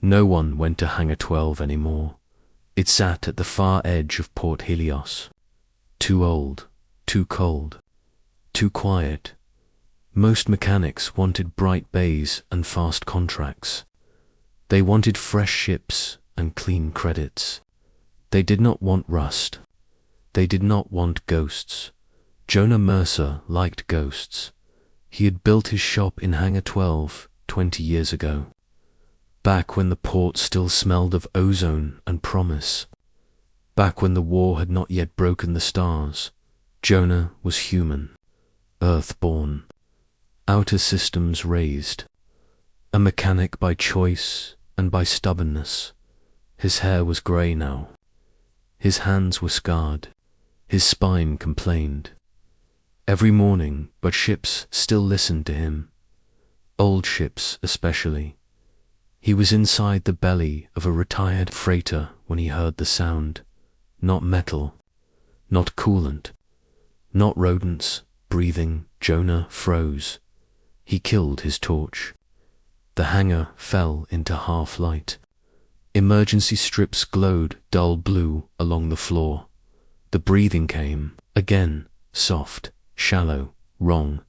No one went to Hangar 12 anymore. It sat at the far edge of Port Helios. Too old, too cold, too quiet. Most mechanics wanted bright bays and fast contracts. They wanted fresh ships and clean credits. They did not want rust. They did not want ghosts. Jonah Mercer liked ghosts. He had built his shop in Hangar 12 20 years ago, back when the port still smelled of ozone and promise. Back when the war had not yet broken the stars. Jonah was human, Earth-born, outer systems raised, a mechanic by choice and by stubbornness. His hair was grey now. His hands were scarred. His spine complained. Every morning, but ships still listened to him. Old ships especially. He was inside the belly of a retired freighter when he heard the sound. Not metal, not coolant, not rodents breathing. Jonah froze. He killed his torch. The hangar fell into half light. Emergency strips glowed dull blue along the floor. The breathing came, again, soft, shallow, wrong.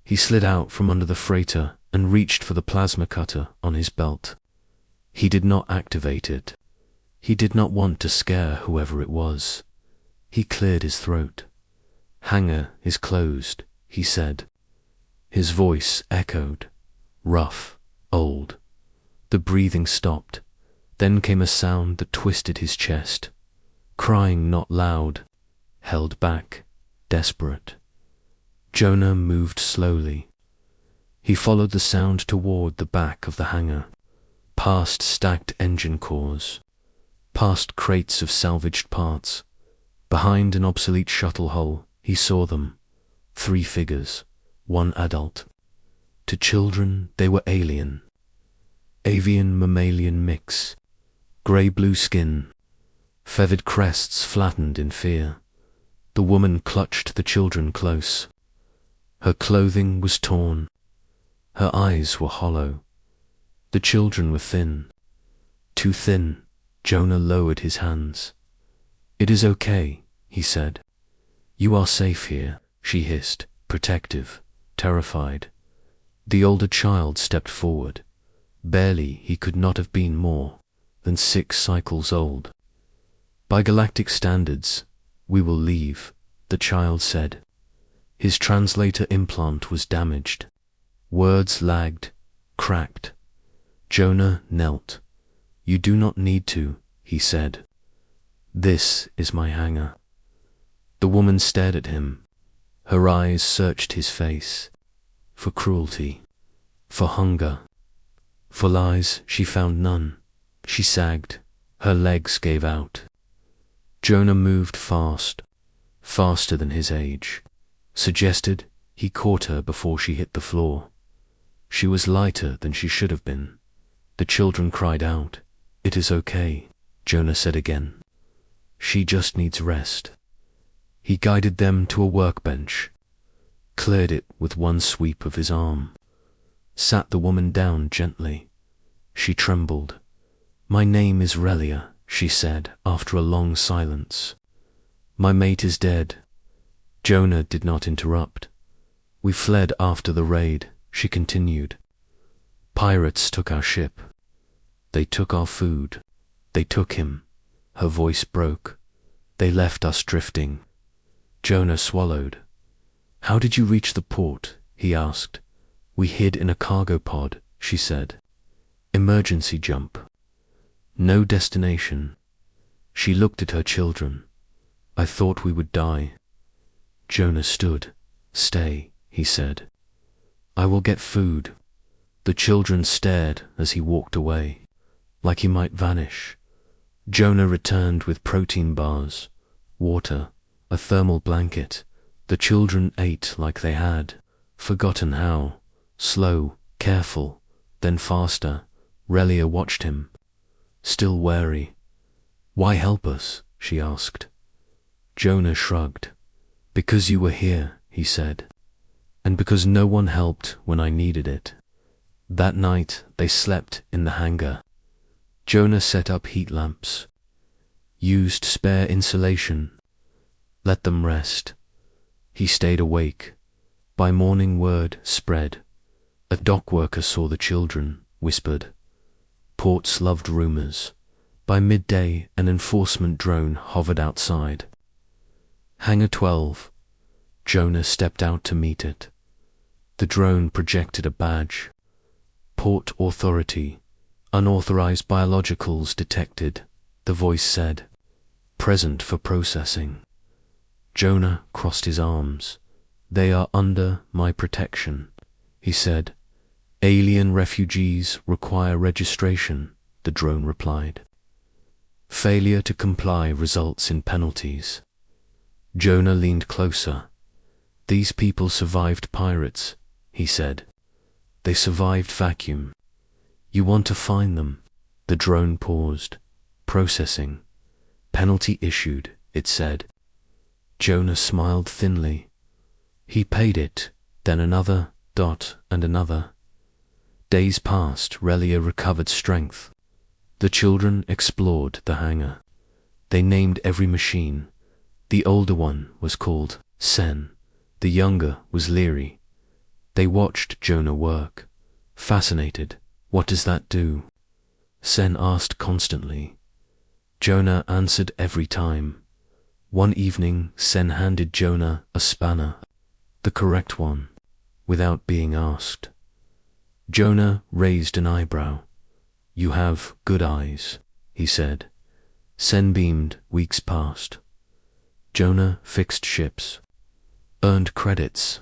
He slid out from under the freighter and reached for the plasma cutter on his belt. He did not activate it. He did not want to scare whoever it was. He cleared his throat. "Hangar is closed," he said. His voice echoed, rough, old. The breathing stopped. Then came a sound that twisted his chest. Crying not loud, held back, desperate. Jonah moved slowly. He followed the sound toward the back of the hangar, past stacked engine cores, past crates of salvaged parts. Behind an obsolete shuttle hull, he saw them, 3 figures, 1 adult. To children, they were alien. Avian-mammalian mix, grey-blue skin, feathered crests flattened in fear. The woman clutched the children close. Her clothing was torn. Her eyes were hollow. The children were thin. Too thin. Jonah lowered his hands. "It is okay," he said. "You are safe here," she hissed, protective, terrified. The older child stepped forward. Barely, he could not have been more than 6 cycles old. "By galactic standards, we will leave," the child said. His translator implant was damaged. Words lagged, cracked. Jonah knelt. "You do not need to," he said. "This is my hangar." The woman stared at him. Her eyes searched his face. For cruelty. For hunger. For lies she found none. She sagged. Her legs gave out. Jonah moved fast, faster than his age. Suggested he caught her before she hit the floor. She was lighter than she should have been. The children cried out. "It is okay," Jonah said again. "She just needs rest." He guided them to a workbench, cleared it with one sweep of his arm, sat the woman down gently. She trembled. "My name is Relia," she said after a long silence. "My mate is dead." Jonah did not interrupt. "We fled after the raid," she continued. "Pirates took our ship. They took our food. They took him." Her voice broke. "They left us drifting." Jonah swallowed. "How did you reach the port?" he asked. "We hid in a cargo pod," she said. "Emergency jump. No destination." She looked at her children. "I thought we would die." Jonah stood. "Stay," he said. "I will get food." The children stared as he walked away, like he might vanish. Jonah returned with protein bars, water, a thermal blanket. The children ate like they had, forgotten how. Slow, careful, then faster. Relia watched him, still wary. "Why help us?" she asked. Jonah shrugged. "Because you were here," he said, "and because no one helped when I needed it." That night they slept in the hangar. Jonah set up heat lamps, used spare insulation, let them rest. He stayed awake. By morning word spread. A dock worker saw the children, whispered. Ports loved rumors. By midday, an enforcement drone hovered outside. Hangar 12. Jonah stepped out to meet it. The drone projected a badge. Port Authority. Unauthorized biologicals detected, the voice said. Present for processing. Jonah crossed his arms. They are under my protection, he said. Alien refugees require registration, the drone replied. Failure to comply results in penalties. Jonah leaned closer. These people survived pirates, he said. They survived vacuum. You want to find them? The drone paused. Processing. Penalty issued, it said. Jonah smiled thinly. He paid it, then another, and another. Days passed, Relia recovered strength. The children explored the hangar. They named every machine. The older one was called Sen. The younger was Leary. They watched Jonah work. Fascinated. What does that do? Sen asked constantly. Jonah answered every time. One evening, Sen handed Jonah a spanner, the correct one, without being asked. Jonah raised an eyebrow. You have good eyes, he said. Sen beamed. Weeks passed. Jonah fixed ships, earned credits,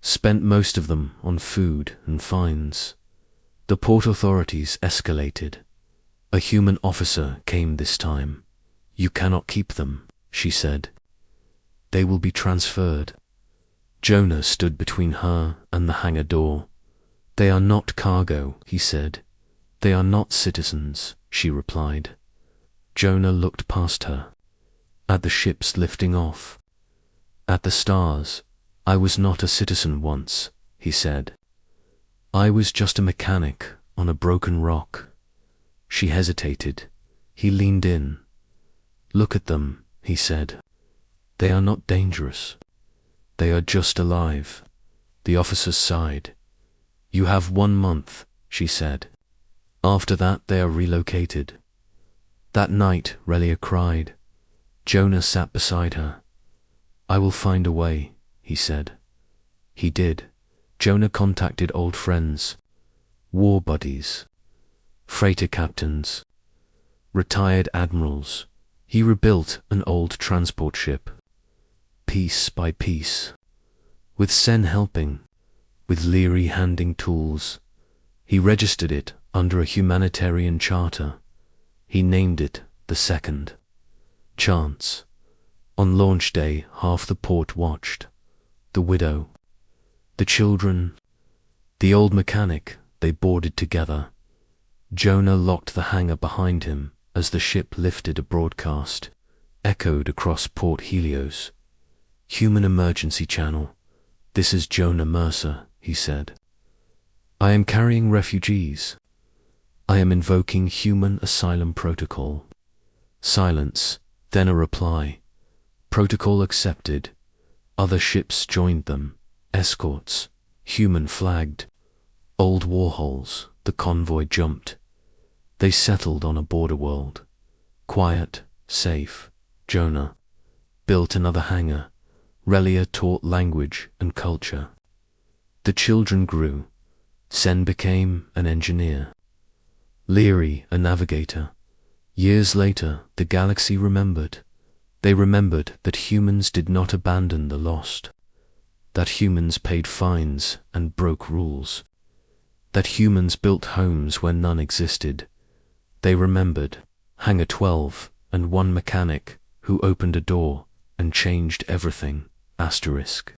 spent most of them on food and fines. The port authorities escalated. A human officer came this time. You cannot keep them, she said. They will be transferred. Jonah stood between her and the hangar door. They are not cargo, he said. They are not citizens, she replied. Jonah looked past her, at the ships lifting off, at the stars. I was not a citizen once, he said. I was just a mechanic on a broken rock. She hesitated. He leaned in. Look at them, he said. They are not dangerous. They are just alive. The officers sighed. You have 1 month, she said. After that they are relocated. That night, Relia cried. Jonah sat beside her. I will find a way, he said. He did. Jonah contacted old friends, war buddies, freighter captains, retired admirals. He rebuilt an old transport ship, piece by piece, with Sen helping, with Leary handing tools. He registered it under a humanitarian charter. He named it the Second Chance. On launch day, half the port watched. The widow, the children, the old mechanic, they boarded together. Jonah locked the hangar behind him as the ship lifted. A broadcast echoed across Port Helios. Human emergency channel. This is Jonah Mercer, he said. I am carrying refugees. I am invoking human asylum protocol. Silence, then a reply. Protocol accepted. Other ships joined them. Escorts, human flagged. Old warhols, the convoy jumped. They settled on a border world. Quiet, safe. Jonah built another hangar. Relia taught language and culture. The children grew. Sen became an engineer. Leary a navigator. Years later, the galaxy remembered. They remembered that humans did not abandon the lost. That humans paid fines and broke rules. That humans built homes where none existed. They remembered Hangar 12 and one mechanic who opened a door and changed everything. Asterisk.